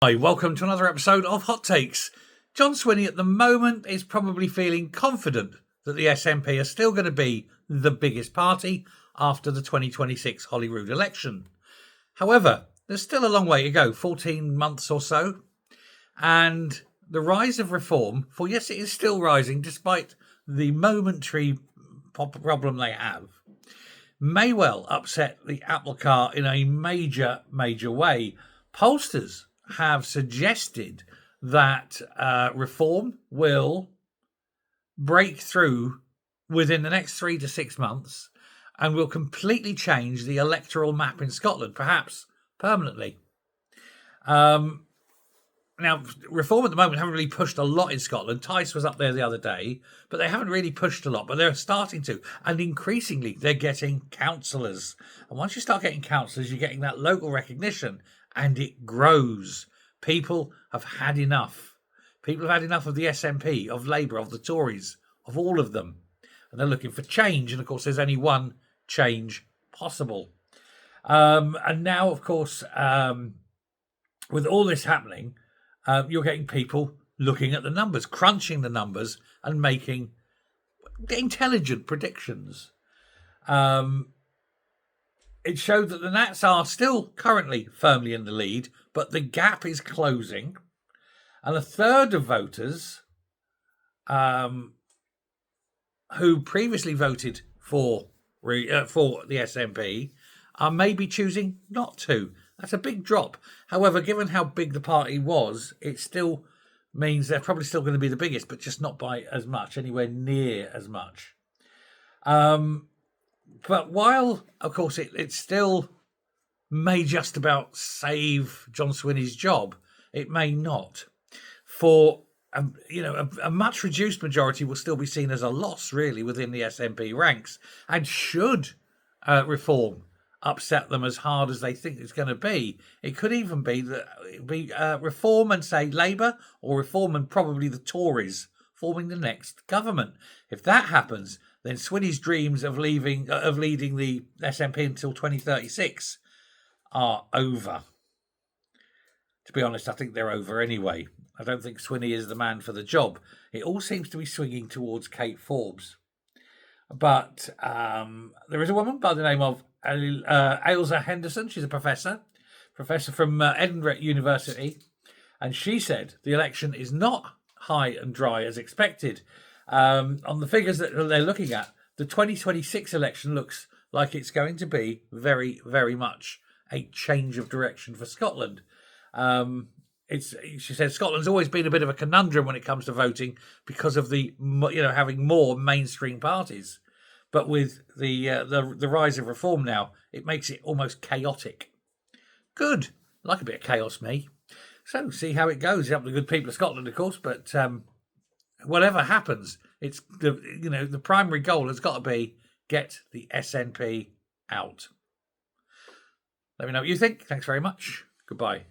Hi, welcome to another episode of Hot Takes. John Swinney at the moment is probably feeling confident that the SNP are still going to be the biggest party after the 2026 Holyrood election. However, there's still a long way to go, 14 months or so. And the rise of reform, for yes, it is still rising despite the momentary problem they have, may well upset the apple cart in a major way. Pollsters have suggested that reform will break through within the next 3 to 6 months and will completely change the electoral map in Scotland, perhaps permanently. Now, reform at the moment haven't really pushed a lot in Scotland. Tice was up there the other day, but they haven't really pushed a lot, but they're starting to. And increasingly, they're getting councillors. And once you start getting councillors, you're getting that local recognition, and it grows. People have had enough. People have had enough of the SNP, of Labour, of the Tories, of all of them. And they're looking for change. And, of course, there's only one change possible. And now, of course, with all this happening, you're getting people looking at the numbers, crunching the numbers and making intelligent predictions. It showed that the Nats are still currently firmly in the lead, but the gap is closing. And a third of voters who previously voted for the SNP are maybe choosing not to. That's a big drop. However, given how big the party was, it still means they're probably still going to be the biggest, but just not by as much, anywhere near as much. But while, of course, it still may just about save John Swinney's job, it may not. For a much reduced majority will still be seen as a loss, really, within the SNP ranks, and should reform upset them as hard as they think it's going to be. It could even be that reform and, say, Labour, or reform and probably the Tories forming the next government. If that happens, then Swinney's dreams of leading the SNP until 2036 are over. To be honest, I think they're over anyway. I don't think Swinney is the man for the job. It all seems to be swinging towards Kate Forbes. But there is a woman by the name of Ailsa Henderson. She's a professor from Edinburgh University. And she said the election is not high and dry as expected. On the figures that they're looking at, the 2026 election looks like it's going to be very, very much a change of direction for Scotland. She said Scotland's always been a bit of a conundrum when it comes to voting because of the having more mainstream parties, but with the rise of reform now, it makes it almost chaotic. Good, like a bit of chaos, me. So see how it goes. It's up to the good people of Scotland, of course, but whatever happens, it's the primary goal has got to be get the SNP out. Let me know what you think. Thanks very much. Goodbye.